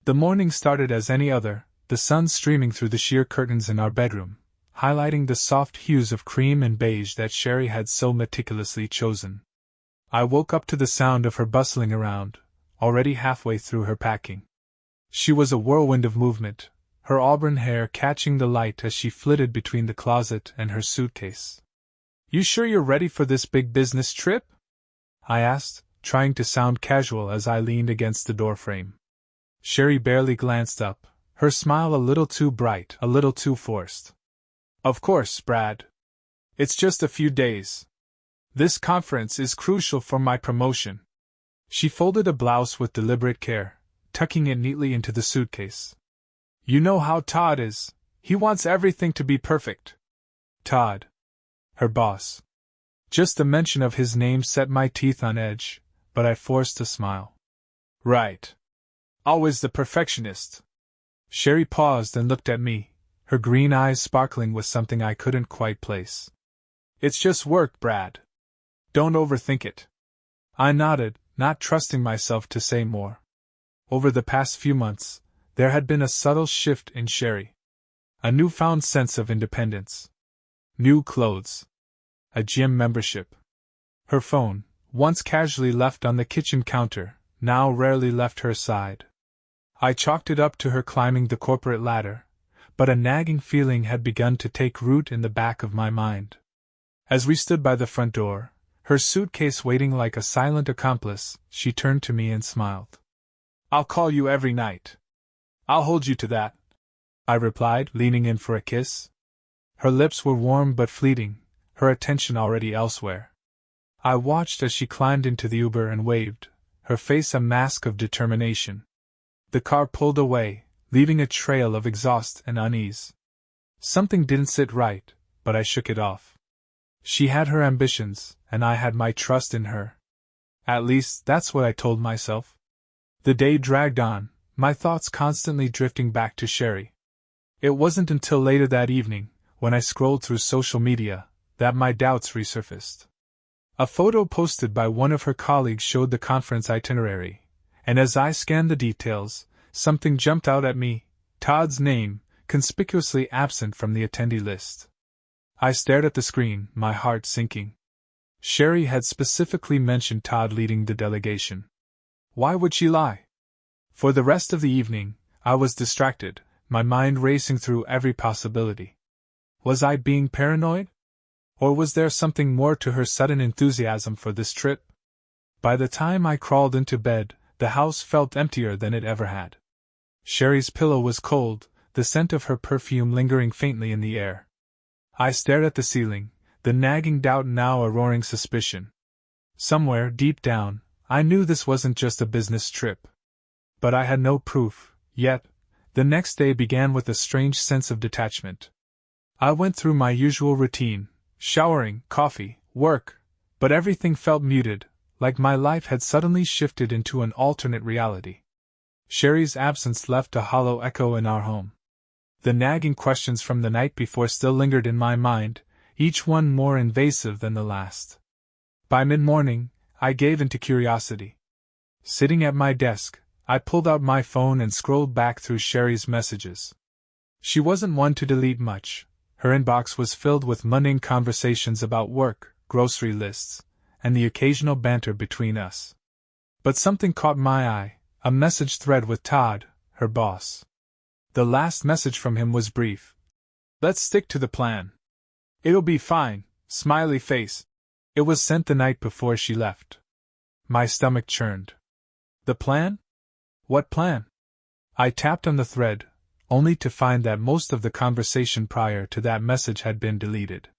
The morning started as any other, the sun streaming through the sheer curtains in our bedroom, highlighting the soft hues of cream and beige that Sherry had so meticulously chosen. I woke up to the sound of her bustling around, already halfway through her packing. She was a whirlwind of movement, her auburn hair catching the light as she flitted between the closet and her suitcase. "You sure you're ready for this big business trip?" I asked, trying to sound casual as I leaned against the doorframe. Sherry barely glanced up, her smile a little too bright, a little too forced. "Of course, Brad. It's just a few days. This conference is crucial for my promotion." She folded a blouse with deliberate care, tucking it neatly into the suitcase. "You know how Todd is, he wants everything to be perfect." Todd. Her boss. Just the mention of his name set my teeth on edge, but I forced a smile. "Right. Always the perfectionist." Sherry paused and looked at me, her green eyes sparkling with something I couldn't quite place. "It's just work, Brad. Don't overthink it." I nodded, not trusting myself to say more. Over the past few months, there had been a subtle shift in Sherry. A newfound sense of independence. New clothes. A gym membership. Her phone, once casually left on the kitchen counter, now rarely left her side. I chalked it up to her climbing the corporate ladder, but a nagging feeling had begun to take root in the back of my mind. As we stood by the front door, her suitcase waiting like a silent accomplice, she turned to me and smiled. "I'll call you every night. I'll hold you to that," I replied, leaning in for a kiss. Her lips were warm but fleeting, her attention already elsewhere. I watched as she climbed into the Uber and waved, her face a mask of determination. The car pulled away, leaving a trail of exhaust and unease. Something didn't sit right, but I shook it off. She had her ambitions, and I had my trust in her. At least, that's what I told myself. The day dragged on, my thoughts constantly drifting back to Sherry. It wasn't until later that evening, when I scrolled through social media, that my doubts resurfaced. A photo posted by one of her colleagues showed the conference itinerary, and as I scanned the details, something jumped out at me: Todd's name, conspicuously absent from the attendee list. I stared at the screen, my heart sinking. Sherry had specifically mentioned Todd leading the delegation. Why would she lie? For the rest of the evening, I was distracted, my mind racing through every possibility. Was I being paranoid? Or was there something more to her sudden enthusiasm for this trip? By the time I crawled into bed, the house felt emptier than it ever had. Sherry's pillow was cold, the scent of her perfume lingering faintly in the air. I stared at the ceiling, the nagging doubt now a roaring suspicion. Somewhere, deep down, I knew this wasn't just a business trip. But I had no proof, yet. The next day began with a strange sense of detachment. I went through my usual routine, showering, coffee, work, but everything felt muted, like my life had suddenly shifted into an alternate reality. Sherry's absence left a hollow echo in our home. The nagging questions from the night before still lingered in my mind, each one more invasive than the last. By mid-morning, I gave in to curiosity. Sitting at my desk, I pulled out my phone and scrolled back through Sherry's messages. She wasn't one to delete much. Her inbox was filled with mundane conversations about work, grocery lists, and the occasional banter between us. But something caught my eye, a message thread with Todd, her boss. The last message from him was brief. "Let's stick to the plan. It'll be fine, smiley face." It was sent the night before she left. My stomach churned. The plan? What plan? I tapped on the thread, only to find that most of the conversation prior to that message had been deleted.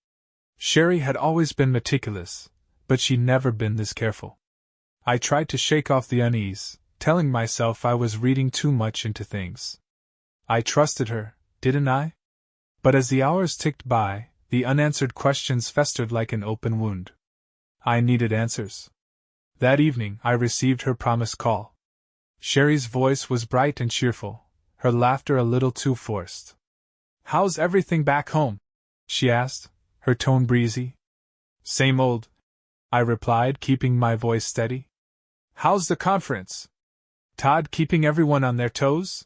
Sherry had always been meticulous, but she'd never been this careful. I tried to shake off the unease, telling myself I was reading too much into things. I trusted her, didn't I? But as the hours ticked by, the unanswered questions festered like an open wound. I needed answers. That evening, I received her promised call. Sherry's voice was bright and cheerful, her laughter a little too forced. "How's everything back home?" she asked, her tone breezy. "Same old," I replied, keeping my voice steady. "How's the conference?" Todd keeping everyone on their toes?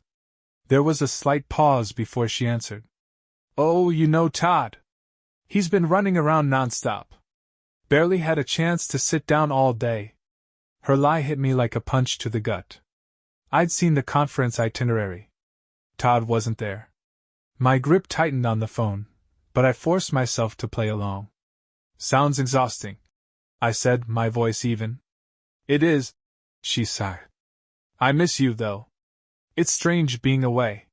There was a slight pause before she answered. Oh, you know Todd. He's been running around nonstop. Barely had a chance to sit down all day. Her lie hit me like a punch to the gut. I'd seen the conference itinerary. Todd wasn't there. My grip tightened on the phone, but I forced myself to play along. Sounds exhausting, I said, my voice even. It is, she sighed. I miss you, though. It's strange being away.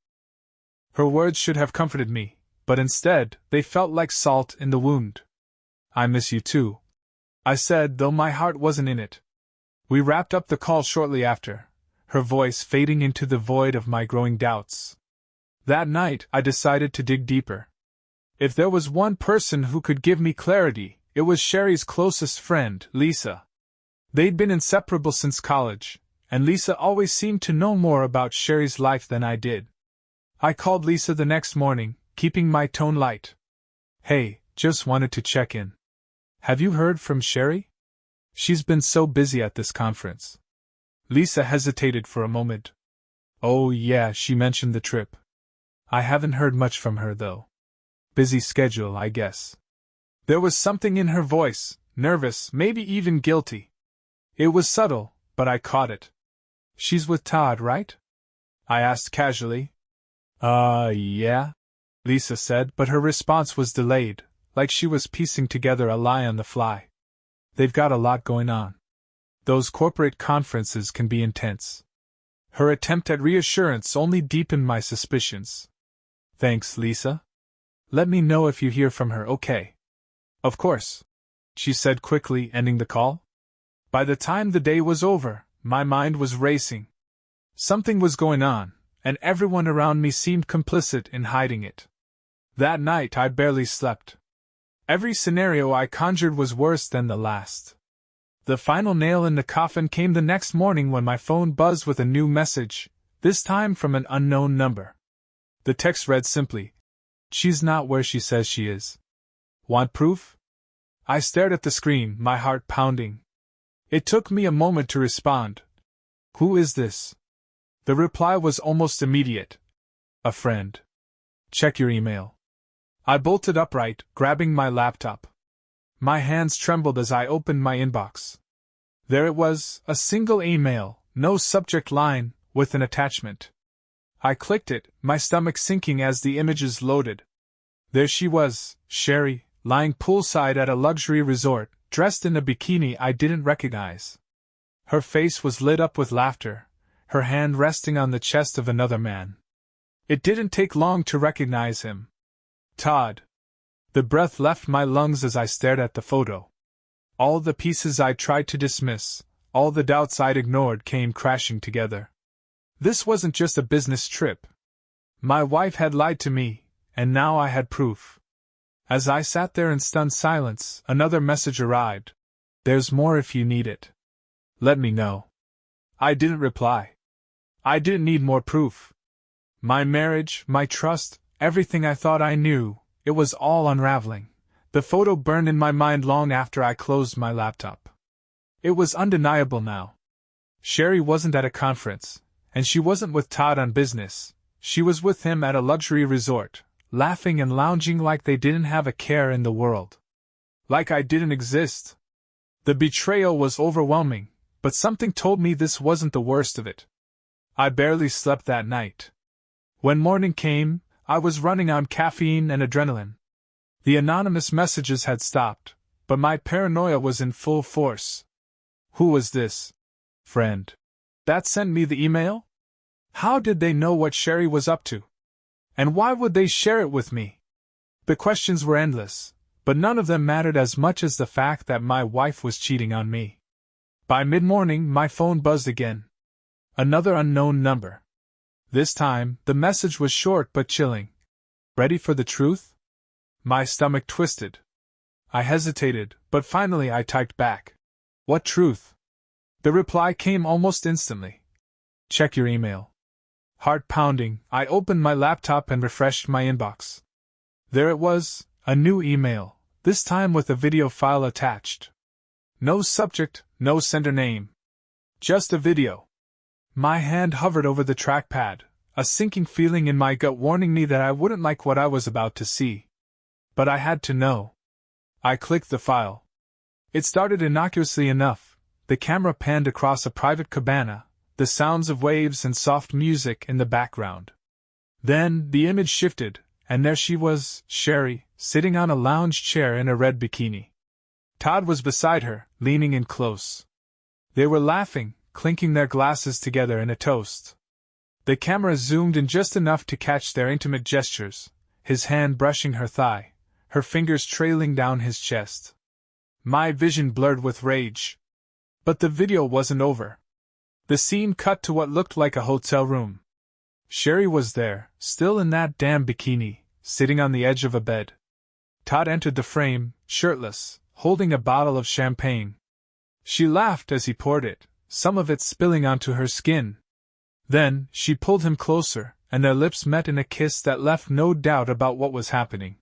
Her words should have comforted me, but instead, they felt like salt in the wound. I miss you too, I said, though my heart wasn't in it. We wrapped up the call shortly after, her voice fading into the void of my growing doubts. That night, I decided to dig deeper. If there was one person who could give me clarity, it was Sherry's closest friend, Lisa. They'd been inseparable since college, and Lisa always seemed to know more about Sherry's life than I did. I called Lisa the next morning, keeping my tone light. Hey, just wanted to check in. Have you heard from Sherry? She's been so busy at this conference. Lisa hesitated for a moment. Oh yeah, she mentioned the trip. I haven't heard much from her though. Busy schedule, I guess. There was something in her voice, nervous, maybe even guilty. It was subtle, but I caught it. She's with Todd, right? I asked casually. Yeah, Lisa said, but her response was delayed, like she was piecing together a lie on the fly. They've got a lot going on. Those corporate conferences can be intense. Her attempt at reassurance only deepened my suspicions. Thanks, Lisa. Let me know if you hear from her, okay? Of course, she said quickly, ending the call. By the time the day was over, my mind was racing. Something was going on, and everyone around me seemed complicit in hiding it. That night I barely slept. Every scenario I conjured was worse than the last. The final nail in the coffin came the next morning when my phone buzzed with a new message, this time from an unknown number. The text read simply, "She's not where she says she is. Want proof?" I stared at the screen, my heart pounding. It took me a moment to respond. Who is this? The reply was almost immediate. A friend. Check your email. I bolted upright, grabbing my laptop. My hands trembled as I opened my inbox. There it was, a single email, no subject line, with an attachment. I clicked it, my stomach sinking as the images loaded. There she was, Sherry, lying poolside at a luxury resort, dressed in a bikini I didn't recognize. Her face was lit up with laughter, her hand resting on the chest of another man. It didn't take long to recognize him. Todd. The breath left my lungs as I stared at the photo. All the pieces I tried to dismiss, all the doubts I'd ignored came crashing together. This wasn't just a business trip. My wife had lied to me, and now I had proof. As I sat there in stunned silence, another message arrived. There's more if you need it. Let me know. I didn't reply. I didn't need more proof. My marriage, my trust, everything I thought I knew, it was all unraveling. The photo burned in my mind long after I closed my laptop. It was undeniable now. Sherry wasn't at a conference, and she wasn't with Todd on business. She was with him at a luxury resort, laughing and lounging like they didn't have a care in the world. Like I didn't exist. The betrayal was overwhelming, but something told me this wasn't the worst of it. I barely slept that night. When morning came, I was running on caffeine and adrenaline. The anonymous messages had stopped, but my paranoia was in full force. Who was this friend that sent me the email? How did they know what Sherry was up to? And why would they share it with me? The questions were endless, but none of them mattered as much as the fact that my wife was cheating on me. By mid-morning, my phone buzzed again. Another unknown number. This time, the message was short but chilling. Ready for the truth? My stomach twisted. I hesitated, but finally I typed back. What truth? The reply came almost instantly. Check your email. Heart pounding, I opened my laptop and refreshed my inbox. There it was, a new email, this time with a video file attached. No subject, no sender name. Just a video. My hand hovered over the trackpad, a sinking feeling in my gut warning me that I wouldn't like what I was about to see. But I had to know. I clicked the file. It started innocuously enough. The camera panned across a private cabana, the sounds of waves and soft music in the background. Then, the image shifted, and there she was, Sherry, sitting on a lounge chair in a red bikini. Todd was beside her, leaning in close. They were laughing, clinking their glasses together in a toast. The camera zoomed in just enough to catch their intimate gestures, his hand brushing her thigh, her fingers trailing down his chest. My vision blurred with rage. But the video wasn't over. The scene cut to what looked like a hotel room. Sherry was there, still in that damn bikini, sitting on the edge of a bed. Todd entered the frame, shirtless, holding a bottle of champagne. She laughed as he poured it, some of it spilling onto her skin. Then, she pulled him closer, and their lips met in a kiss that left no doubt about what was happening.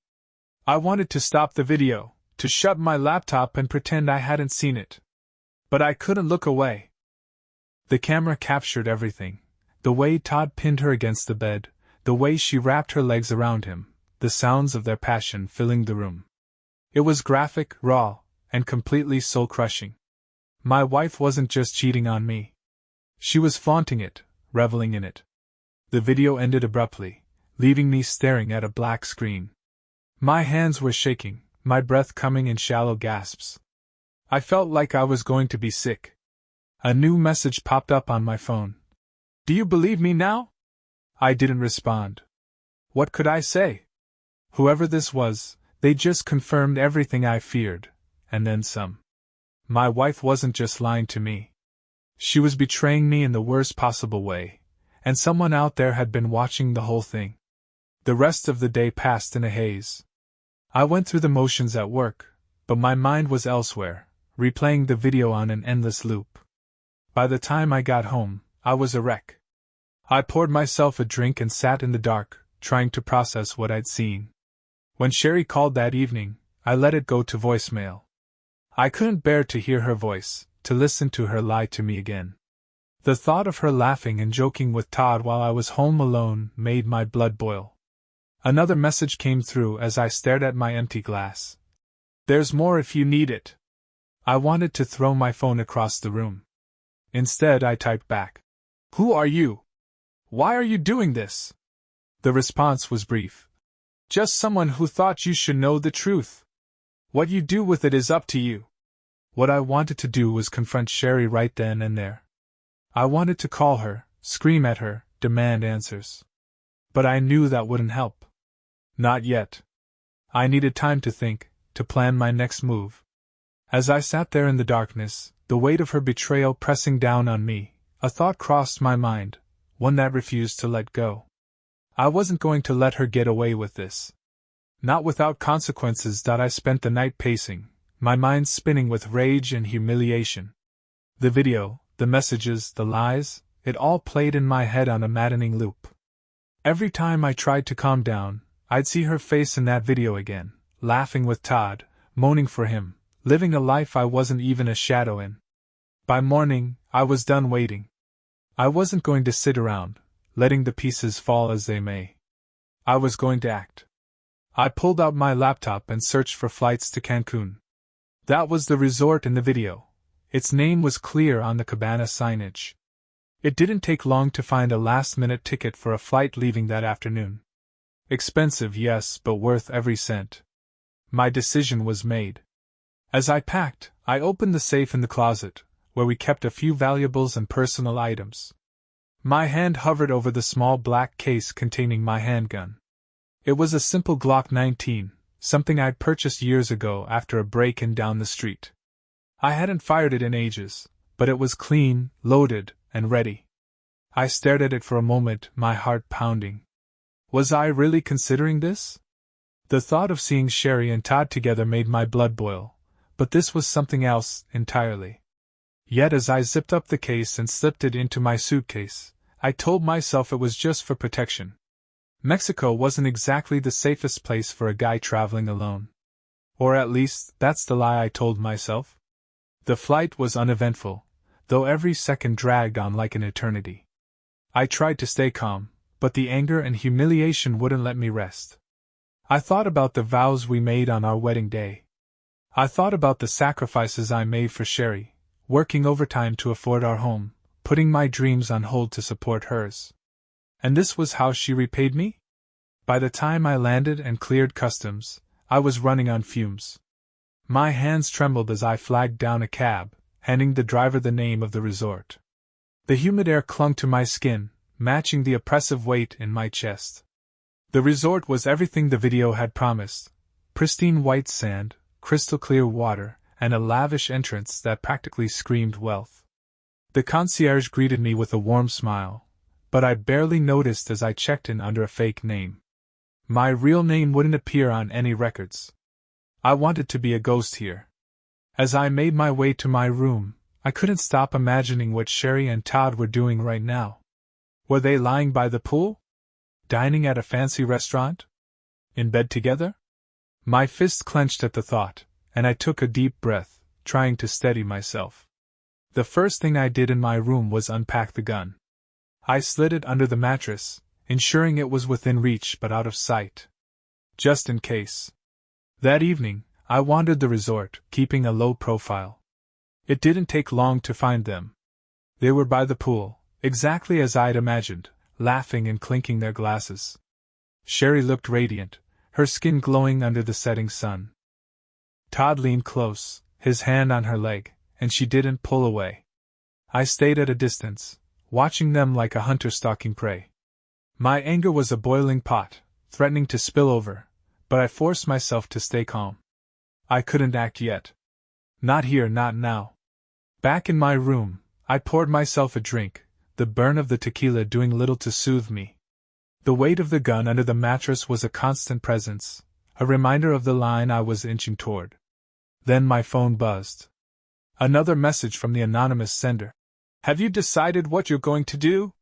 I wanted to stop the video, to shut my laptop and pretend I hadn't seen it. But I couldn't look away. The camera captured everything. The way Todd pinned her against the bed, the way she wrapped her legs around him, the sounds of their passion filling the room. It was graphic, raw, and completely soul-crushing. My wife wasn't just cheating on me. She was flaunting it, reveling in it. The video ended abruptly, leaving me staring at a black screen. My hands were shaking, my breath coming in shallow gasps. I felt like I was going to be sick. A new message popped up on my phone. "Do you believe me now?" I didn't respond. What could I say? Whoever this was, they just confirmed everything I feared, and then some. My wife wasn't just lying to me. She was betraying me in the worst possible way, and someone out there had been watching the whole thing. The rest of the day passed in a haze. I went through the motions at work, but my mind was elsewhere, replaying the video on an endless loop. By the time I got home, I was a wreck. I poured myself a drink and sat in the dark, trying to process what I'd seen. When Sherry called that evening, I let it go to voicemail. I couldn't bear to hear her voice, to listen to her lie to me again. The thought of her laughing and joking with Todd while I was home alone made my blood boil. Another message came through as I stared at my empty glass. "There's more if you need it." I wanted to throw my phone across the room. Instead, I typed back, "Who are you? Why are you doing this?" The response was brief. "Just someone who thought you should know the truth. What you do with it is up to you." What I wanted to do was confront Sherry right then and there. I wanted to call her, scream at her, demand answers. But I knew that wouldn't help. Not yet. I needed time to think, to plan my next move. As I sat there in the darkness, the weight of her betrayal pressing down on me, a thought crossed my mind, one that refused to let go. I wasn't going to let her get away with this. Not without consequences. I spent the night pacing, my mind spinning with rage and humiliation. The video, the messages, the lies, it all played in my head on a maddening loop. Every time I tried to calm down, I'd see her face in that video again, laughing with Todd, moaning for him, living a life I wasn't even a shadow in. By morning, I was done waiting. I wasn't going to sit around, letting the pieces fall as they may. I was going to act. I pulled out my laptop and searched for flights to Cancun. That was the resort in the video. Its name was clear on the cabana signage. It didn't take long to find a last-minute ticket for a flight leaving that afternoon. Expensive, yes, but worth every cent. My decision was made. As I packed, I opened the safe in the closet, where we kept a few valuables and personal items. My hand hovered over the small black case containing my handgun. It was a simple Glock 19, something I'd purchased years ago after a break-in down the street. I hadn't fired it in ages, but it was clean, loaded, and ready. I stared at it for a moment, my heart pounding. Was I really considering this? The thought of seeing Sherry and Todd together made my blood boil, but this was something else entirely. Yet as I zipped up the case and slipped it into my suitcase, I told myself it was just for protection. Mexico wasn't exactly the safest place for a guy traveling alone. Or at least, that's the lie I told myself. The flight was uneventful. though every second dragged on like an eternity. I tried to stay calm, but the anger and humiliation wouldn't let me rest. I thought about the vows we made on our wedding day. I thought about the sacrifices I made for Sherry, working overtime to afford our home, putting my dreams on hold to support hers. And this was how she repaid me? By the time I landed and cleared customs, I was running on fumes. My hands trembled as I flagged down a cab, handing the driver the name of the resort. The humid air clung to my skin, matching the oppressive weight in my chest. The resort was everything the video had promised: pristine white sand, crystal clear water, and a lavish entrance that practically screamed wealth. The concierge greeted me with a warm smile, but I barely noticed as I checked in under a fake name. My real name wouldn't appear on any records. I wanted to be a ghost here. As I made my way to my room, I couldn't stop imagining what Sherry and Todd were doing right now. Were they lying by the pool? Dining at a fancy restaurant? In bed together? My fist clenched at the thought, and I took a deep breath, trying to steady myself. The first thing I did in my room was unpack the gun. I slid it under the mattress, ensuring it was within reach but out of sight. Just in case. That evening, I wandered the resort, keeping a low profile. It didn't take long to find them. They were by the pool, exactly as I'd imagined, laughing and clinking their glasses. Sherry looked radiant, her skin glowing under the setting sun. Todd leaned close, his hand on her leg, and she didn't pull away. I stayed at a distance, watching them like a hunter stalking prey. My anger was a boiling pot, threatening to spill over, but I forced myself to stay calm. I couldn't act yet. Not here, not now. Back in my room, I poured myself a drink, the burn of the tequila doing little to soothe me. The weight of the gun under the mattress was a constant presence, a reminder of the line I was inching toward. Then my phone buzzed. Another message from the anonymous sender. "Have you decided what you're going to do?"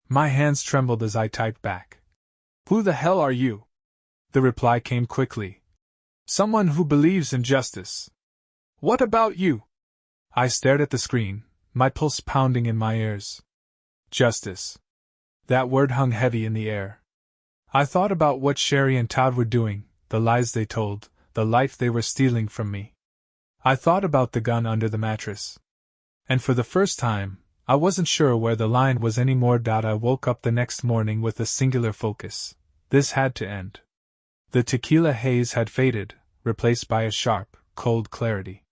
My hands trembled as I typed back. "Who the hell are you?" The reply came quickly. "Someone who believes in justice." "What about you?" I stared at the screen, my pulse pounding in my ears. Justice. That word hung heavy in the air. I thought about what Sherry and Todd were doing, the lies they told, the life they were stealing from me. I thought about the gun under the mattress. And for the first time, I wasn't sure where the line was anymore. I woke up the next morning with a singular focus. This had to end. The tequila haze had faded, replaced by a sharp, cold clarity.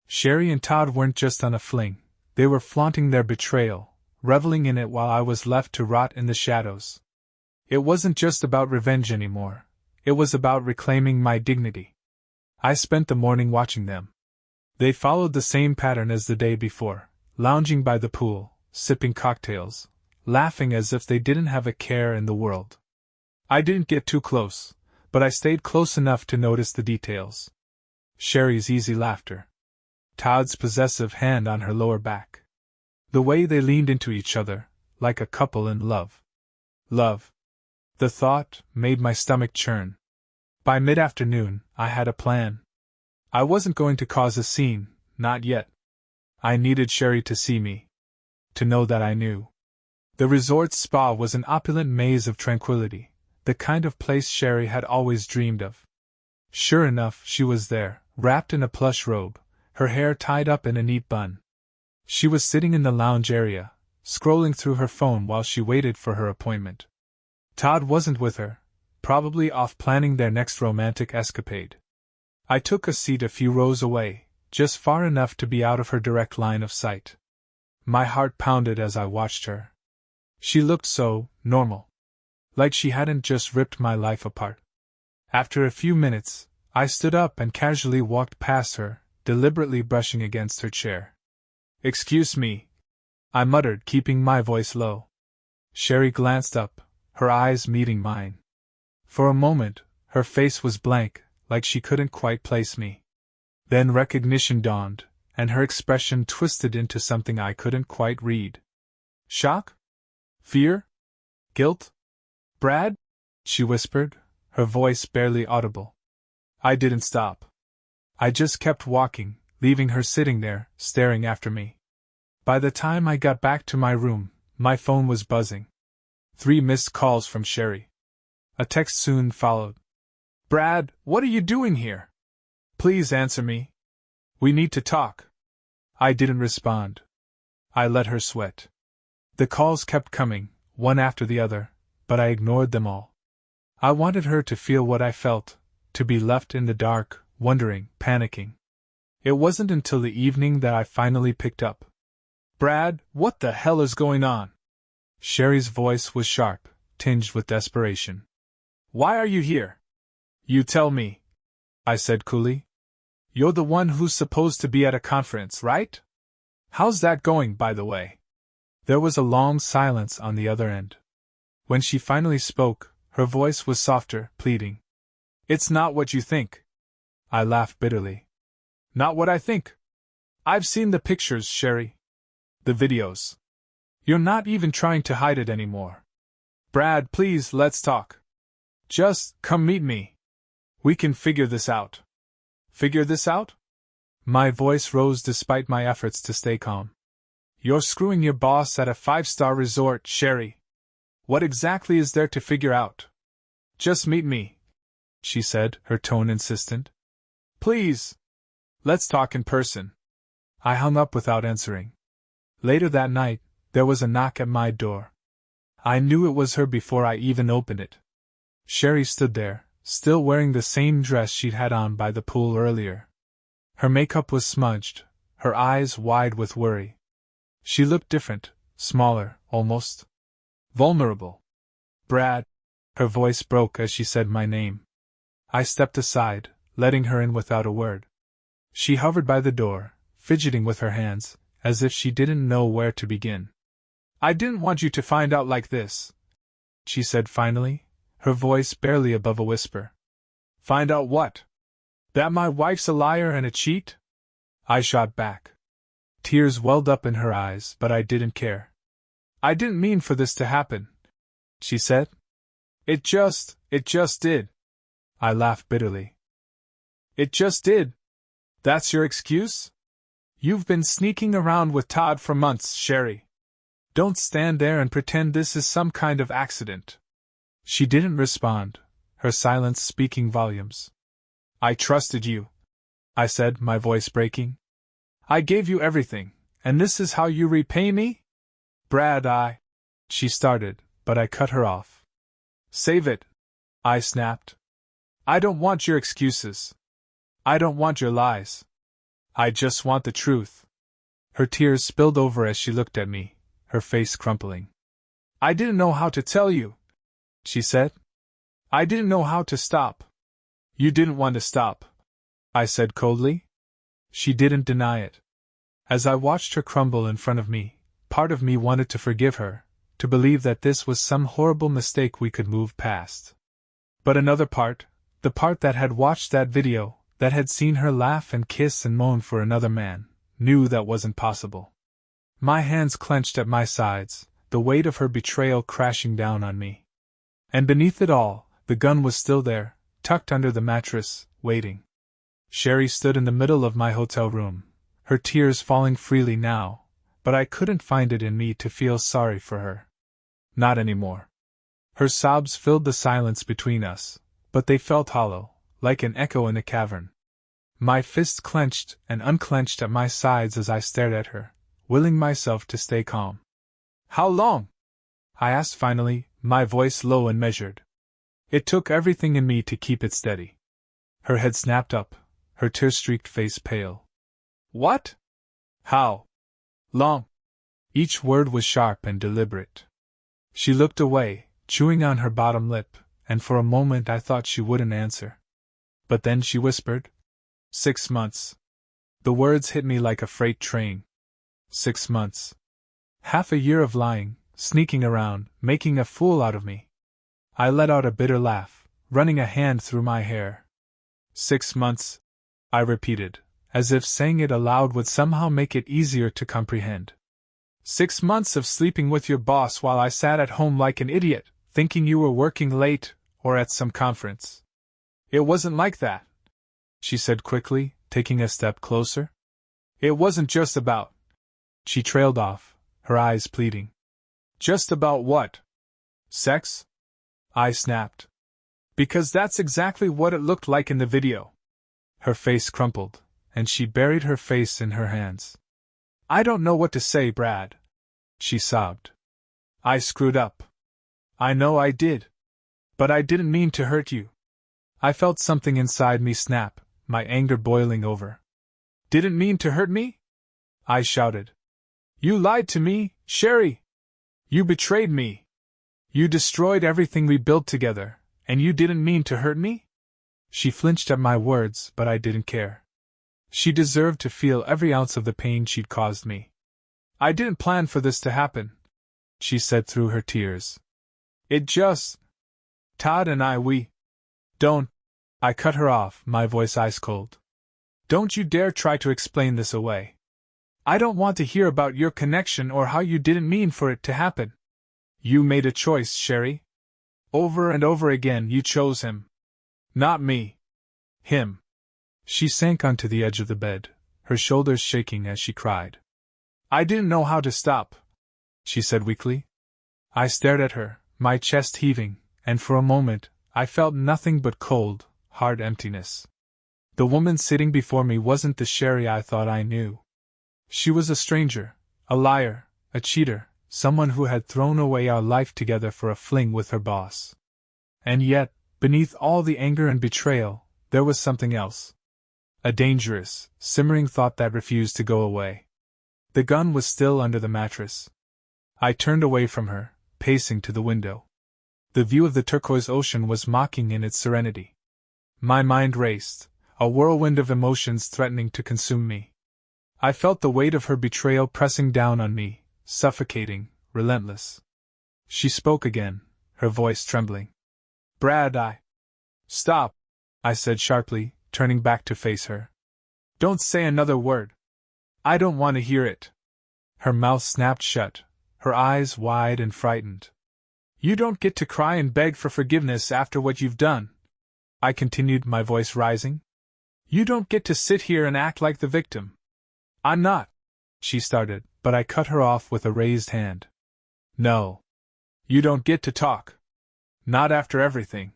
Sherry and Todd weren't just on a fling, they were flaunting their betrayal, reveling in it while I was left to rot in the shadows. It wasn't just about revenge anymore, it was about reclaiming my dignity. I spent the morning watching them. They followed the same pattern as the day before, lounging by the pool, sipping cocktails, laughing as if they didn't have a care in the world. I didn't get too close, but I stayed close enough to notice the details. Sherry's easy laughter. Todd's possessive hand on her lower back. The way they leaned into each other, like a couple in love. Love. The thought made my stomach churn. By mid-afternoon, I had a plan. I wasn't going to cause a scene, not yet. I needed Sherry to see me. To know that I knew. The resort's spa was an opulent maze of tranquility, the kind of place Sherry had always dreamed of. Sure enough, she was there, wrapped in a plush robe, her hair tied up in a neat bun. She was sitting in the lounge area, scrolling through her phone while she waited for her appointment. Todd wasn't with her, probably off planning their next romantic escapade. I took a seat a few rows away, just far enough to be out of her direct line of sight. My heart pounded as I watched her. She looked so normal. Like she hadn't just ripped my life apart. After a few minutes, I stood up and casually walked past her, deliberately brushing against her chair. "Excuse me," I muttered, keeping my voice low. Sherry glanced up, her eyes meeting mine. For a moment, her face was blank, like she couldn't quite place me. Then recognition dawned, and her expression twisted into something I couldn't quite read. Shock? Fear? Guilt? "Brad?" she whispered, her voice barely audible. I didn't stop. I just kept walking, leaving her sitting there, staring after me. By the time I got back to my room, my phone was buzzing. 3 missed calls from Sherry. A text soon followed. Brad, what are you doing here? Please answer me. We need to talk. I didn't respond. I let her sweat. The calls kept coming, one after the other, but I ignored them all. I wanted her to feel what I felt, to be left in the dark, wondering, panicking. It wasn't until the evening that I finally picked up. Brad, what the hell is going on? Sherry's voice was sharp, tinged with desperation. Why are you here? You tell me, I said coolly. You're the one who's supposed to be at a conference, right? How's that going, by the way? There was a long silence on the other end. When she finally spoke, her voice was softer, pleading. It's not what you think. I laughed bitterly. Not what I think. I've seen the pictures, Sherry. The videos. You're not even trying to hide it anymore. Brad, please, let's talk. Just come meet me. We can figure this out. Figure this out? My voice rose despite my efforts to stay calm. You're screwing your boss at a 5-star resort, Sherry. What exactly is there to figure out? Just meet me, she said, her tone insistent. Please. Let's talk in person. I hung up without answering. Later that night, there was a knock at my door. I knew it was her before I even opened it. Sherry stood there, still wearing the same dress she'd had on by the pool earlier. Her makeup was smudged, her eyes wide with worry. She looked different, smaller, almost vulnerable. Brad. Her voice broke as she said my name. I stepped aside, letting her in without a word. She hovered by the door, fidgeting with her hands, as if she didn't know where to begin. I didn't want you to find out like this, she said finally, her voice barely above a whisper. Find out what? That my wife's a liar and a cheat? I shot back. Tears welled up in her eyes, but I didn't care. I didn't mean for this to happen, she said. It just did. I laughed bitterly. It just did? That's your excuse? You've been sneaking around with Todd for months, Sherry. Don't stand there and pretend this is some kind of accident. She didn't respond, her silence speaking volumes. I trusted you, I said, my voice breaking. I gave you everything, and this is how you repay me? Brad, she started, but I cut her off. Save it, I snapped. I don't want your excuses. I don't want your lies. I just want the truth. Her tears spilled over as she looked at me, her face crumpling. I didn't know how to tell you, she said. I didn't know how to stop. You didn't want to stop, I said coldly. She didn't deny it. As I watched her crumble in front of me, part of me wanted to forgive her, to believe that this was some horrible mistake we could move past. But another part, the part that had watched that video, that had seen her laugh and kiss and moan for another man, knew that wasn't possible. My hands clenched at my sides, the weight of her betrayal crashing down on me. And beneath it all, the gun was still there, tucked under the mattress, waiting. Sherry stood in the middle of my hotel room, her tears falling freely now, but I couldn't find it in me to feel sorry for her. Not anymore. Her sobs filled the silence between us, but they felt hollow, like an echo in a cavern. My fists clenched and unclenched at my sides as I stared at her, willing myself to stay calm. How long? I asked finally, my voice low and measured. It took everything in me to keep it steady. Her head snapped up, her tear-streaked face pale. What? How long? Each word was sharp and deliberate. She looked away, chewing on her bottom lip, and for a moment I thought she wouldn't answer. But then she whispered, 6 months. The words hit me like a freight train. 6 months. Half a year of lying, sneaking around, making a fool out of me. I let out a bitter laugh, running a hand through my hair. 6 months, I repeated, as if saying it aloud would somehow make it easier to comprehend. 6 months of sleeping with your boss while I sat at home like an idiot, thinking you were working late, or at some conference. It wasn't like that, she said quickly, taking a step closer. It wasn't just about She trailed off, her eyes pleading. Just about what? Sex? I snapped. Because that's exactly what it looked like in the video. Her face crumpled, and she buried her face in her hands. I don't know what to say, Brad. She sobbed. I screwed up. I know I did. But I didn't mean to hurt you. I felt something inside me snap, my anger boiling over. Didn't mean to hurt me? I shouted. You lied to me, Sherry! You betrayed me! You destroyed everything we built together, and you didn't mean to hurt me? She flinched at my words, but I didn't care. She deserved to feel every ounce of the pain she'd caused me. I didn't plan for this to happen, she said through her tears. It just... Todd and we... Don't... I cut her off, my voice ice cold. Don't you dare try to explain this away. I don't want to hear about your connection or how you didn't mean for it to happen. You made a choice, Sherry. Over and over again you chose him. Not me. Him. She sank onto the edge of the bed, her shoulders shaking as she cried. I didn't know how to stop, she said weakly. I stared at her, my chest heaving, and for a moment, I felt nothing but cold, hard emptiness. The woman sitting before me wasn't the Sherry I thought I knew. She was a stranger, a liar, a cheater, someone who had thrown away our life together for a fling with her boss. And yet, beneath all the anger and betrayal, there was something else. A dangerous, simmering thought that refused to go away. The gun was still under the mattress. I turned away from her, pacing to the window. The view of the turquoise ocean was mocking in its serenity. My mind raced, a whirlwind of emotions threatening to consume me. I felt the weight of her betrayal pressing down on me, suffocating, relentless. She spoke again, her voice trembling. Brad, Stop, I said sharply, turning back to face her. Don't say another word. I don't want to hear it. Her mouth snapped shut, her eyes wide and frightened. You don't get to cry and beg for forgiveness after what you've done, I continued, my voice rising. You don't get to sit here and act like the victim. I'm not, she started, but I cut her off with a raised hand. No. You don't get to talk. Not after everything.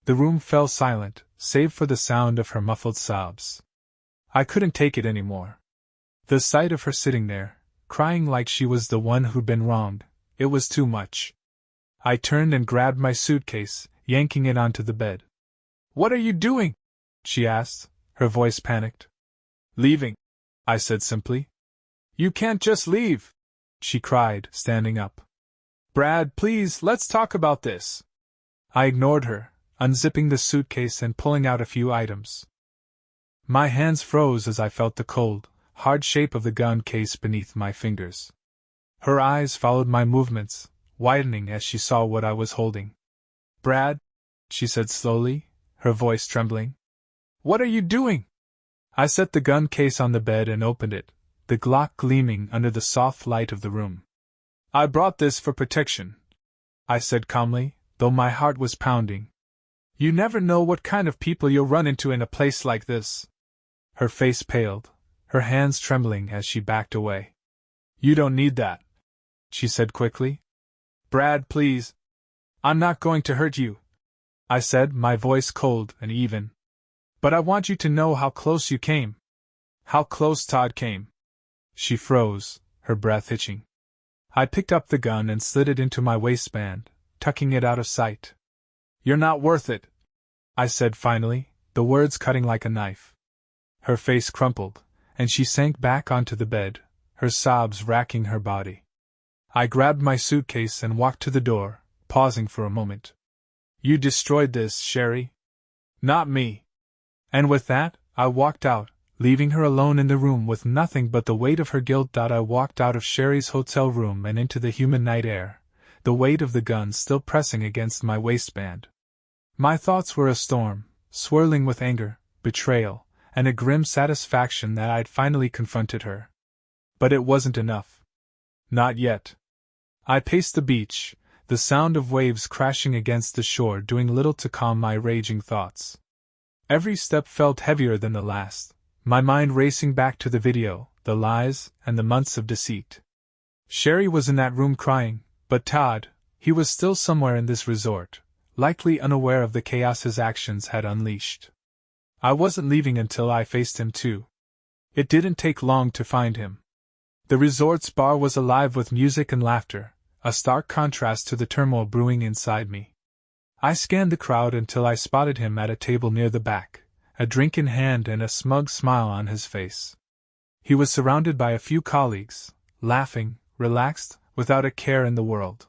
The room fell silent, save for the sound of her muffled sobs. I couldn't take it anymore. The sight of her sitting there, crying like she was the one who'd been wronged, it was too much. I turned and grabbed my suitcase, yanking it onto the bed. What are you doing? She asked, her voice panicked. Leaving, I said simply. You can't just leave, she cried, standing up. Brad, please, let's talk about this. I ignored her, unzipping the suitcase and pulling out a few items. My hands froze as I felt the cold, hard shape of the gun case beneath my fingers. Her eyes followed my movements, widening as she saw what I was holding. Brad, she said slowly, her voice trembling. What are you doing? I set the gun case on the bed and opened it, the Glock gleaming under the soft light of the room. I brought this for protection, I said calmly, though my heart was pounding. You never know what kind of people you'll run into in a place like this. Her face paled, her hands trembling as she backed away. You don't need that, she said quickly. Brad, please. I'm not going to hurt you, I said, my voice cold and even. But I want you to know how close you came. How close Todd came. She froze, her breath hitching. I picked up the gun and slid it into my waistband, tucking it out of sight. You're not worth it, I said finally, the words cutting like a knife. Her face crumpled, and she sank back onto the bed, her sobs racking her body. I grabbed my suitcase and walked to the door, pausing for a moment. You destroyed this, Sherry. Not me. And with that, I walked out, leaving her alone in the room with nothing but the weight of her guilt. I walked out of Sherry's hotel room and into the humid night air, the weight of the gun still pressing against my waistband. My thoughts were a storm, swirling with anger, betrayal, and a grim satisfaction that I'd finally confronted her. But it wasn't enough. Not yet. I paced the beach, the sound of waves crashing against the shore doing little to calm my raging thoughts. Every step felt heavier than the last, my mind racing back to the video, the lies, and the months of deceit. Sherry was in that room crying, but Todd, he was still somewhere in this resort, likely unaware of the chaos his actions had unleashed. I wasn't leaving until I faced him too. It didn't take long to find him. The resort's bar was alive with music and laughter, a stark contrast to the turmoil brewing inside me. I scanned the crowd until I spotted him at a table near the back, a drink in hand and a smug smile on his face. He was surrounded by a few colleagues, laughing, relaxed, without a care in the world.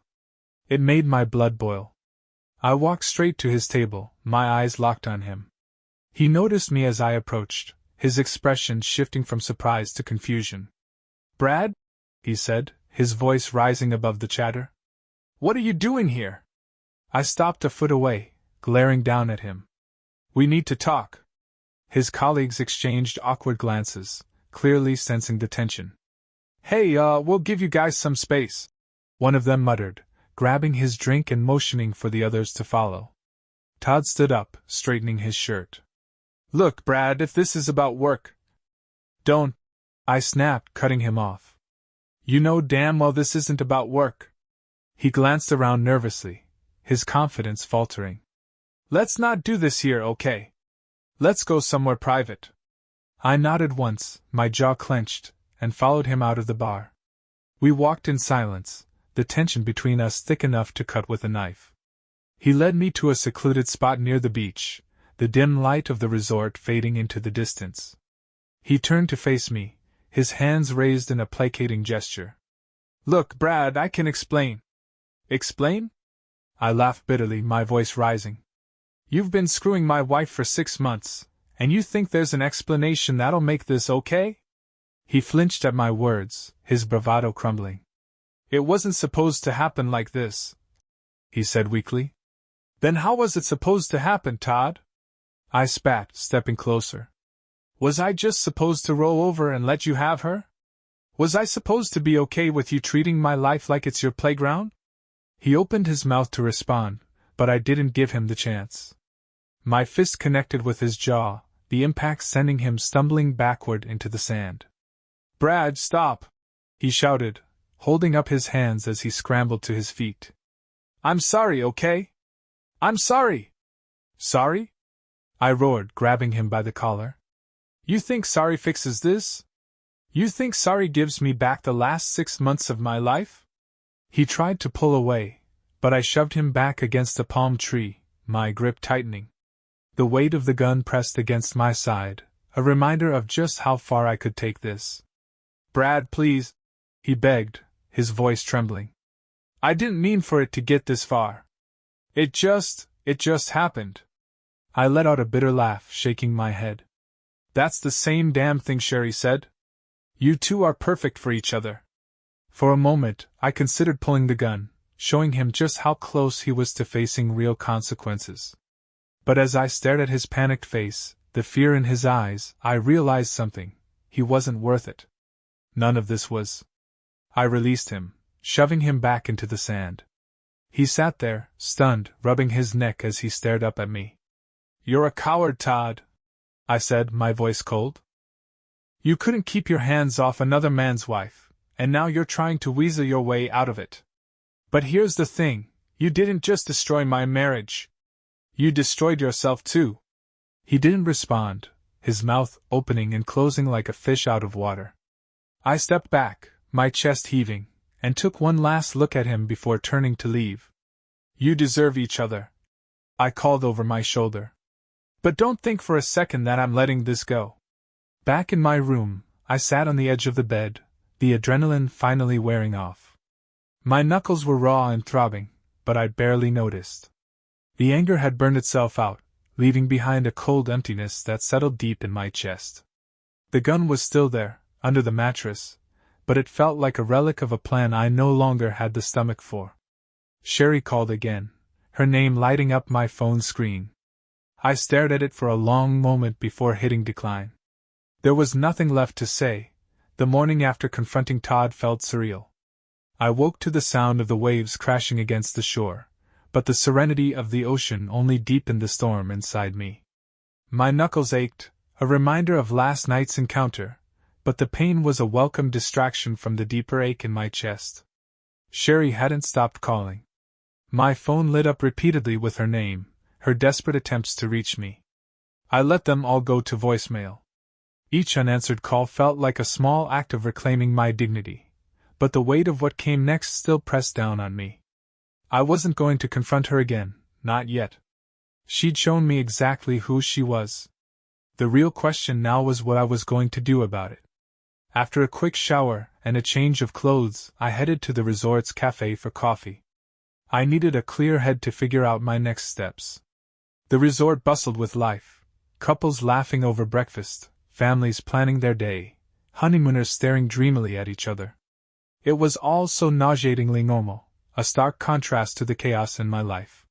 It made my blood boil. I walked straight to his table, my eyes locked on him. He noticed me as I approached, his expression shifting from surprise to confusion. "Brad?" he said, his voice rising above the chatter. "What are you doing here?" I stopped a foot away, glaring down at him. "We need to talk." His colleagues exchanged awkward glances, clearly sensing the tension. "Hey, we'll give you guys some space," one of them muttered, grabbing his drink and motioning for the others to follow. Todd stood up, straightening his shirt. "Look, Brad, if this is about work..." "Don't," I snapped, cutting him off. "You know damn well this isn't about work." He glanced around nervously, his confidence faltering. "Let's not do this here, okay? Let's go somewhere private." I nodded once, my jaw clenched, and followed him out of the bar. We walked in silence, the tension between us thick enough to cut with a knife. He led me to a secluded spot near the beach, the dim light of the resort fading into the distance. He turned to face me, his hands raised in a placating gesture. "Look, Brad, I can explain." "Explain?" I laughed bitterly, my voice rising. "You've been screwing my wife for 6 months, and you think there's an explanation that'll make this okay?" He flinched at my words, his bravado crumbling. "It wasn't supposed to happen like this," he said weakly. "Then how was it supposed to happen, Todd?" I spat, stepping closer. "Was I just supposed to roll over and let you have her? Was I supposed to be okay with you treating my life like it's your playground?" He opened his mouth to respond, but I didn't give him the chance. My fist connected with his jaw, the impact sending him stumbling backward into the sand. "Brad, stop!" he shouted, holding up his hands as he scrambled to his feet. "I'm sorry, okay? I'm sorry!" "Sorry?" I roared, grabbing him by the collar. "You think sorry fixes this? You think sorry gives me back the last 6 months of my life?" He tried to pull away, but I shoved him back against a palm tree, my grip tightening. The weight of the gun pressed against my side, a reminder of just how far I could take this. "Brad, please," he begged, his voice trembling. "I didn't mean for it to get this far. It just happened." I let out a bitter laugh, shaking my head. "That's the same damn thing Sherry said. You two are perfect for each other." For a moment, I considered pulling the gun, showing him just how close he was to facing real consequences. But as I stared at his panicked face, the fear in his eyes, I realized something. He wasn't worth it. None of this was. I released him, shoving him back into the sand. He sat there, stunned, rubbing his neck as he stared up at me. "You're a coward, Todd," I said, my voice cold. "You couldn't keep your hands off another man's wife, and now you're trying to weasel your way out of it. But here's the thing, you didn't just destroy my marriage. You destroyed yourself too." He didn't respond, his mouth opening and closing like a fish out of water. I stepped back, my chest heaving, and took one last look at him before turning to leave. "You deserve each other," I called over my shoulder. "But don't think for a second that I'm letting this go." Back in my room, I sat on the edge of the bed, the adrenaline finally wearing off. My knuckles were raw and throbbing, but I barely noticed. The anger had burned itself out, leaving behind a cold emptiness that settled deep in my chest. The gun was still there, under the mattress, but it felt like a relic of a plan I no longer had the stomach for. Sherry called again, her name lighting up my phone screen. I stared at it for a long moment before hitting decline. There was nothing left to say. The morning after confronting Todd felt surreal. I woke to the sound of the waves crashing against the shore, but the serenity of the ocean only deepened the storm inside me. My knuckles ached, a reminder of last night's encounter, but the pain was a welcome distraction from the deeper ache in my chest. Sherry hadn't stopped calling. My phone lit up repeatedly with her name, her desperate attempts to reach me. I let them all go to voicemail. Each unanswered call felt like a small act of reclaiming my dignity, but the weight of what came next still pressed down on me. I wasn't going to confront her again, not yet. She'd shown me exactly who she was. The real question now was what I was going to do about it. After a quick shower and a change of clothes, I headed to the resort's cafe for coffee. I needed a clear head to figure out my next steps. The resort bustled with life, couples laughing over breakfast, families planning their day, honeymooners staring dreamily at each other. It was all so nauseatingly normal, a stark contrast to the chaos in my life.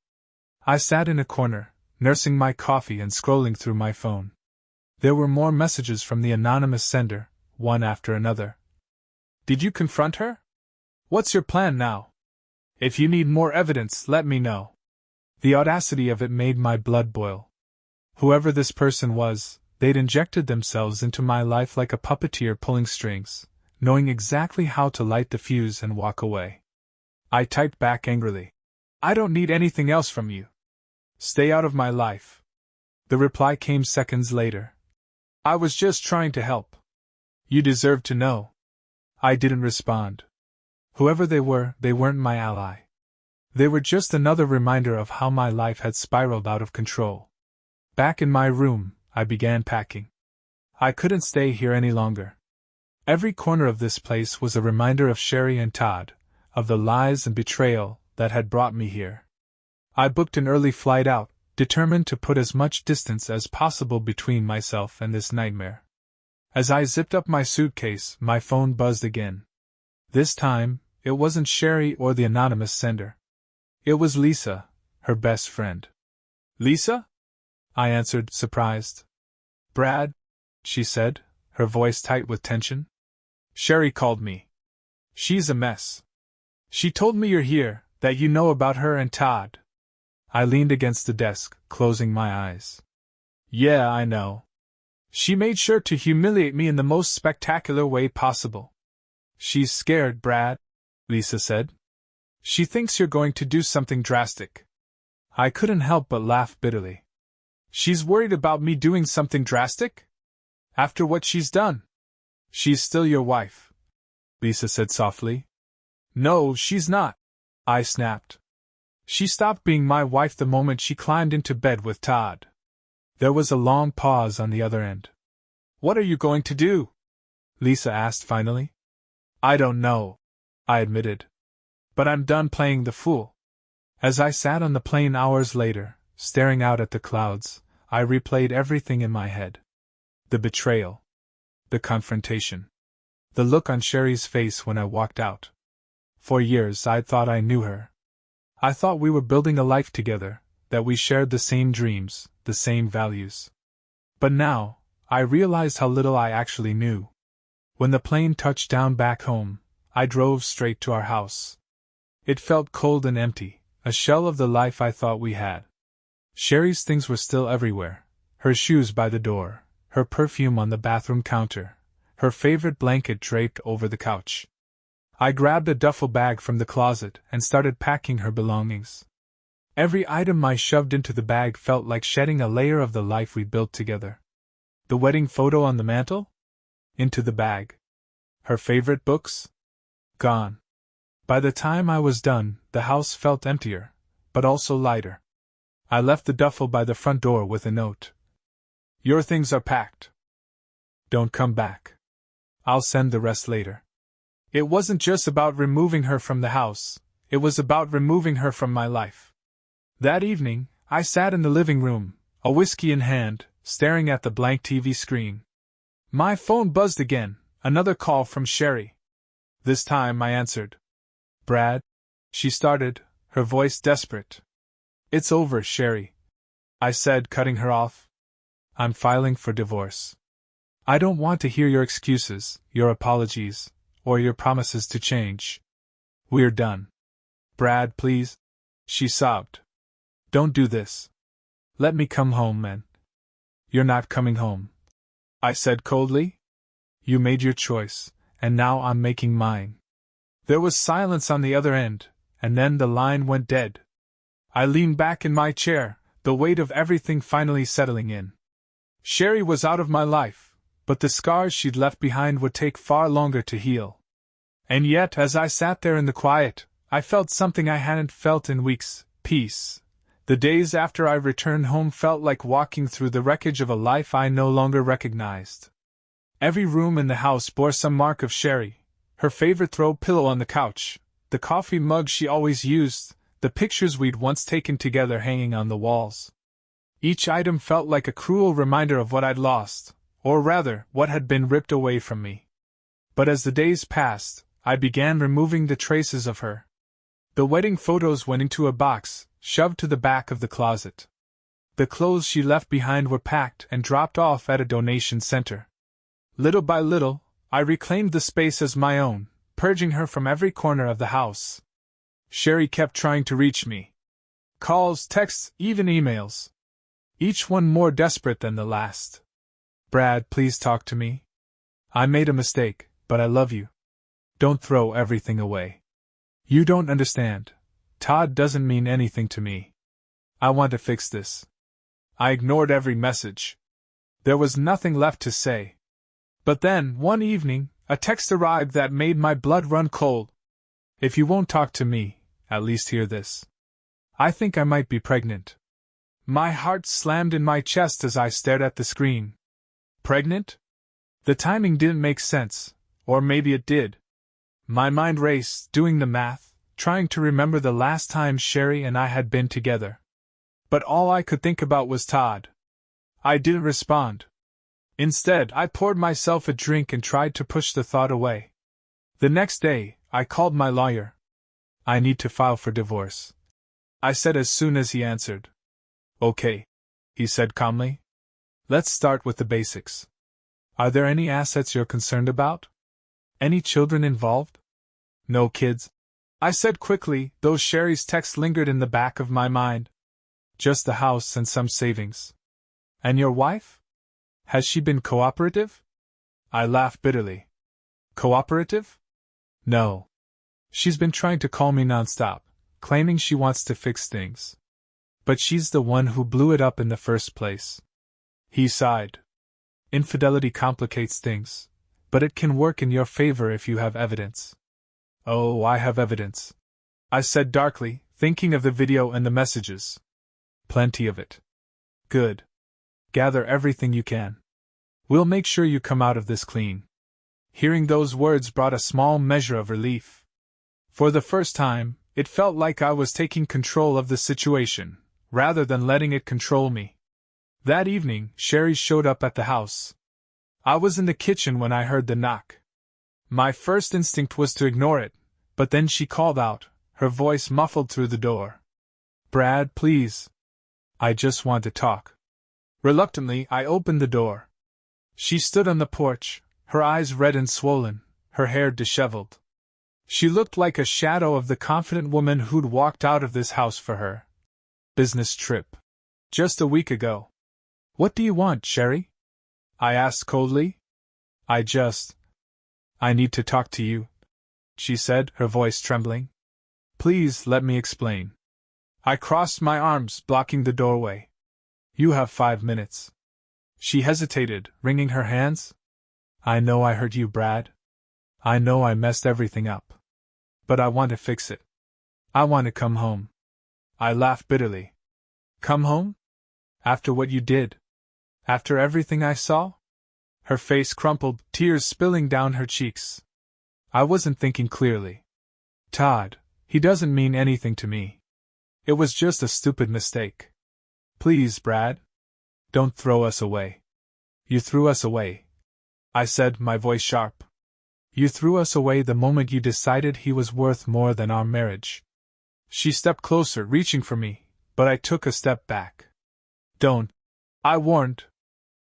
I sat in a corner, nursing my coffee and scrolling through my phone. There were more messages from the anonymous sender, one after another. Did you confront her? What's your plan now? If you need more evidence, let me know. The audacity of it made my blood boil. Whoever this person was, they'd injected themselves into my life like a puppeteer pulling strings, knowing exactly how to light the fuse and walk away. I typed back angrily. I don't need anything else from you. Stay out of my life. The reply came seconds later. I was just trying to help. You deserve to know. I didn't respond. Whoever they weren't my ally. They were just another reminder of how my life had spiraled out of control. Back in my room, I began packing. I couldn't stay here any longer. Every corner of this place was a reminder of Sherry and Todd, of the lies and betrayal that had brought me here. I booked an early flight out, determined to put as much distance as possible between myself and this nightmare. As I zipped up my suitcase, my phone buzzed again. This time, it wasn't Sherry or the anonymous sender. It was Lisa, her best friend. Lisa? I answered, surprised. Brad? She said, her voice tight with tension. Sherry called me. She's a mess. She told me you're here, that you know about her and Todd. I leaned against the desk, closing my eyes. Yeah, I know. She made sure to humiliate me in the most spectacular way possible. She's scared, Brad, Lisa said. She thinks you're going to do something drastic. I couldn't help but laugh bitterly. She's worried about me doing something drastic? After what she's done? She's still your wife, Lisa said softly. No, she's not, I snapped. She stopped being my wife the moment she climbed into bed with Todd. There was a long pause on the other end. What are you going to do? Lisa asked finally. I don't know, I admitted. But I'm done playing the fool. As I sat on the plane hours later, staring out at the clouds, I replayed everything in my head. The betrayal. The confrontation. The look on Sherry's face when I walked out. For years I'd thought I knew her. I thought we were building a life together, that we shared the same dreams, the same values. But now, I realized how little I actually knew. When the plane touched down back home, I drove straight to our house. It felt cold and empty, a shell of the life I thought we had. Sherry's things were still everywhere, her shoes by the door, her perfume on the bathroom counter, her favorite blanket draped over the couch. I grabbed a duffel bag from the closet and started packing her belongings. Every item I shoved into the bag felt like shedding a layer of the life we built together. The wedding photo on the mantel? Into the bag. Her favorite books? Gone. By the time I was done, the house felt emptier, but also lighter. I left the duffel by the front door with a note. Your things are packed. Don't come back. I'll send the rest later. It wasn't just about removing her from the house, it was about removing her from my life. That evening, I sat in the living room, a whiskey in hand, staring at the blank TV screen. My phone buzzed again, another call from Sherry. This time I answered. Brad? She started, her voice desperate. It's over, Sherry, I said, cutting her off. I'm filing for divorce. I don't want to hear your excuses, your apologies, or your promises to change. We're done. Brad, please, she sobbed. Don't do this. Let me come home, man. You're not coming home, I said coldly. You made your choice, and now I'm making mine. There was silence on the other end, and then the line went dead. I leaned back in my chair, the weight of everything finally settling in. Sherry was out of my life, but the scars she'd left behind would take far longer to heal. And yet, as I sat there in the quiet, I felt something I hadn't felt in weeks: peace. The days after I returned home felt like walking through the wreckage of a life I no longer recognized. Every room in the house bore some mark of Sherry: her favorite throw pillow on the couch, the coffee mug she always used, the pictures we'd once taken together hanging on the walls. Each item felt like a cruel reminder of what I'd lost, or rather, what had been ripped away from me. But as the days passed, I began removing the traces of her. The wedding photos went into a box, shoved to the back of the closet. The clothes she left behind were packed and dropped off at a donation center. Little by little, I reclaimed the space as my own, purging her from every corner of the house. Sherry kept trying to reach me. Calls, texts, even emails. Each one more desperate than the last. Brad, please talk to me. I made a mistake, but I love you. Don't throw everything away. You don't understand. Todd doesn't mean anything to me. I want to fix this. I ignored every message. There was nothing left to say. But then, one evening, a text arrived that made my blood run cold. If you won't talk to me, at least hear this. I think I might be pregnant. My heart slammed in my chest as I stared at the screen. Pregnant? The timing didn't make sense, or maybe it did. My mind raced, doing the math, trying to remember the last time Sherry and I had been together. But all I could think about was Todd. I didn't respond. Instead, I poured myself a drink and tried to push the thought away. The next day, I called my lawyer. I need to file for divorce, I said as soon as he answered. Okay, he said calmly. Let's start with the basics. Are there any assets you're concerned about? Any children involved? No kids, I said quickly, though Sherry's text lingered in the back of my mind. Just the house and some savings. And your wife? Has she been cooperative? I laughed bitterly. Cooperative? No. She's been trying to call me nonstop, claiming she wants to fix things. But she's the one who blew it up in the first place. He sighed. Infidelity complicates things, but it can work in your favor if you have evidence. Oh, I have evidence, I said darkly, thinking of the video and the messages. Plenty of it. Good. Gather everything you can. We'll make sure you come out of this clean. Hearing those words brought a small measure of relief. For the first time, it felt like I was taking control of the situation, rather than letting it control me. That evening, Sherry showed up at the house. I was in the kitchen when I heard the knock. My first instinct was to ignore it, but then she called out, her voice muffled through the door. Brad, please. I just want to talk. Reluctantly, I opened the door. She stood on the porch, her eyes red and swollen, her hair disheveled. She looked like a shadow of the confident woman who'd walked out of this house for her business trip just a week ago. What do you want, Sherry? I asked coldly. I need to talk to you, she said, her voice trembling. Please let me explain. I crossed my arms, blocking the doorway. You have 5 minutes. She hesitated, wringing her hands. I know I hurt you, Brad. I know I messed everything up. But I want to fix it. I want to come home. I laughed bitterly. Come home? After what you did? After everything I saw? Her face crumpled, tears spilling down her cheeks. I wasn't thinking clearly. Todd, he doesn't mean anything to me. It was just a stupid mistake. Please, Brad. Don't throw us away. You threw us away, I said, my voice sharp. You threw us away the moment you decided he was worth more than our marriage. She stepped closer, reaching for me, but I took a step back. Don't, I warned.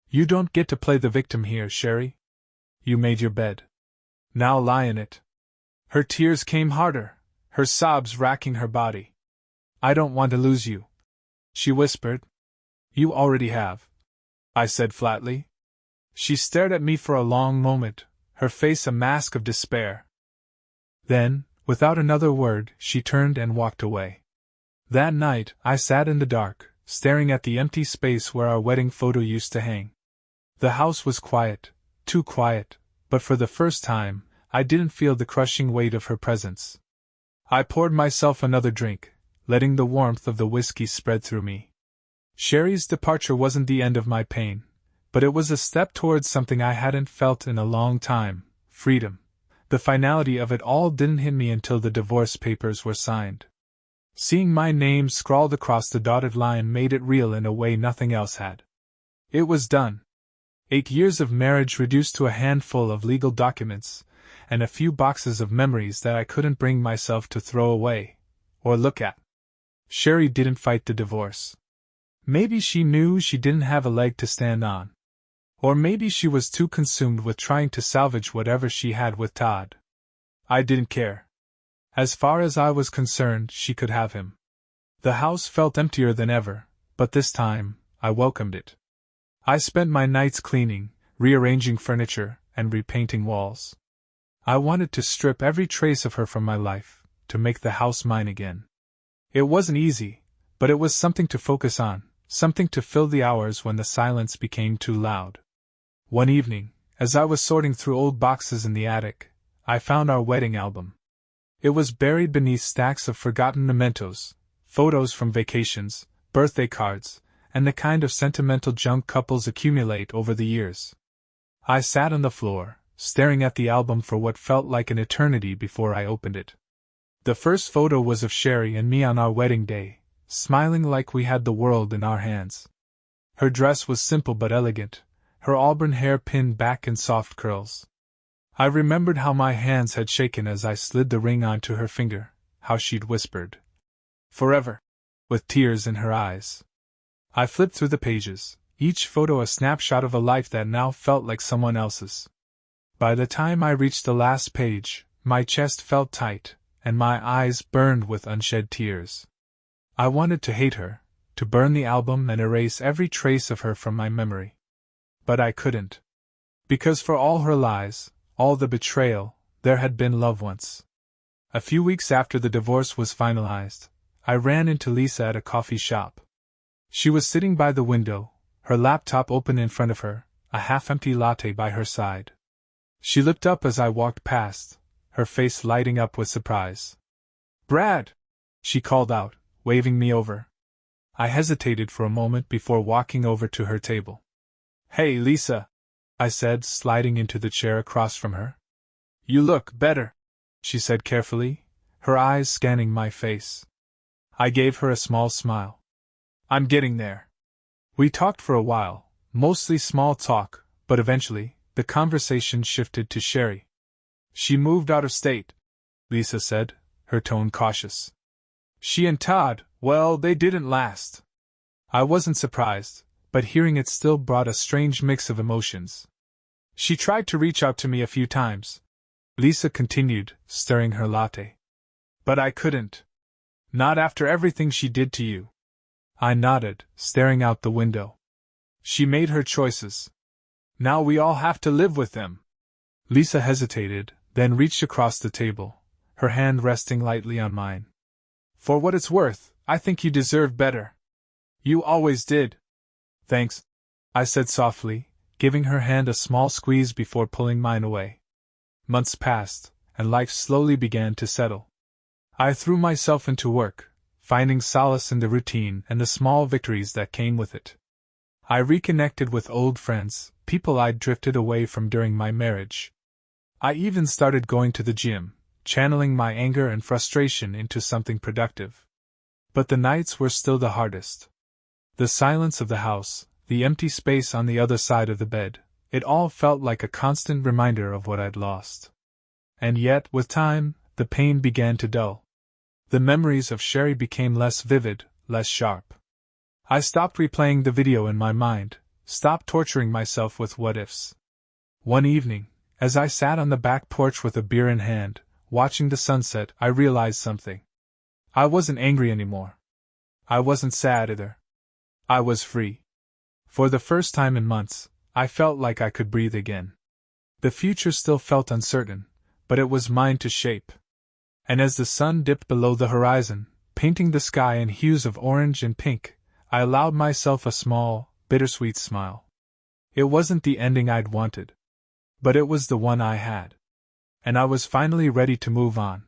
You don't get to play the victim here, Sherry. You made your bed. Now lie in it. Her tears came harder, her sobs racking her body. I don't want to lose you, she whispered. You already have, I said flatly. She stared at me for a long moment, her face a mask of despair. Then, without another word, she turned and walked away. That night, I sat in the dark, staring at the empty space where our wedding photo used to hang. The house was quiet, too quiet, but for the first time, I didn't feel the crushing weight of her presence. I poured myself another drink, letting the warmth of the whiskey spread through me. Sherry's departure wasn't the end of my pain, but it was a step towards something I hadn't felt in a long time: freedom. The finality of it all didn't hit me until the divorce papers were signed. Seeing my name scrawled across the dotted line made it real in a way nothing else had. It was done. 8 years of marriage reduced to a handful of legal documents, and a few boxes of memories that I couldn't bring myself to throw away, or look at. Sherry didn't fight the divorce. Maybe she knew she didn't have a leg to stand on. Or maybe she was too consumed with trying to salvage whatever she had with Todd. I didn't care. As far as I was concerned, she could have him. The house felt emptier than ever, but this time, I welcomed it. I spent my nights cleaning, rearranging furniture, and repainting walls. I wanted to strip every trace of her from my life, to make the house mine again. It wasn't easy, but it was something to focus on, something to fill the hours when the silence became too loud. One evening, as I was sorting through old boxes in the attic, I found our wedding album. It was buried beneath stacks of forgotten mementos, photos from vacations, birthday cards, and the kind of sentimental junk couples accumulate over the years. I sat on the floor, staring at the album for what felt like an eternity before I opened it. The first photo was of Sherry and me on our wedding day, smiling like we had the world in our hands. Her dress was simple but elegant, her auburn hair pinned back in soft curls. I remembered how my hands had shaken as I slid the ring onto her finger, how she'd whispered, "Forever," with tears in her eyes. I flipped through the pages, each photo a snapshot of a life that now felt like someone else's. By the time I reached the last page, my chest felt tight, and my eyes burned with unshed tears. I wanted to hate her, to burn the album and erase every trace of her from my memory. But I couldn't. Because for all her lies, all the betrayal, there had been love once. A few weeks after the divorce was finalized, I ran into Lisa at a coffee shop. She was sitting by the window, her laptop open in front of her, a half-empty latte by her side. She looked up as I walked past, her face lighting up with surprise. "Brad!" she called out, waving me over. I hesitated for a moment before walking over to her table. "Hey, Lisa," I said, sliding into the chair across from her. "You look better," she said carefully, her eyes scanning my face. I gave her a small smile. "I'm getting there." We talked for a while, mostly small talk, but eventually, the conversation shifted to Sherry. "She moved out of state," Lisa said, her tone cautious. "She and Todd, well, they didn't last." I wasn't surprised, but hearing it still brought a strange mix of emotions. "She tried to reach out to me a few times," Lisa continued, stirring her latte. "But I couldn't. Not after everything she did to you." I nodded, staring out the window. "She made her choices. Now we all have to live with them." Lisa hesitated, then reached across the table, her hand resting lightly on mine. "For what it's worth, I think you deserve better. You always did." "Thanks," I said softly, giving her hand a small squeeze before pulling mine away. Months passed, and life slowly began to settle. I threw myself into work, finding solace in the routine and the small victories that came with it. I reconnected with old friends, people I'd drifted away from during my marriage. I even started going to the gym, channeling my anger and frustration into something productive. But the nights were still the hardest. The silence of the house, the empty space on the other side of the bed, it all felt like a constant reminder of what I'd lost. And yet, with time, the pain began to dull. The memories of Sherry became less vivid, less sharp. I stopped replaying the video in my mind, stopped torturing myself with what-ifs. One evening, as I sat on the back porch with a beer in hand, watching the sunset, I realized something. I wasn't angry anymore. I wasn't sad either. I was free. For the first time in months, I felt like I could breathe again. The future still felt uncertain, but it was mine to shape. And as the sun dipped below the horizon, painting the sky in hues of orange and pink, I allowed myself a small, bittersweet smile. It wasn't the ending I'd wanted, but it was the one I had. And I was finally ready to move on.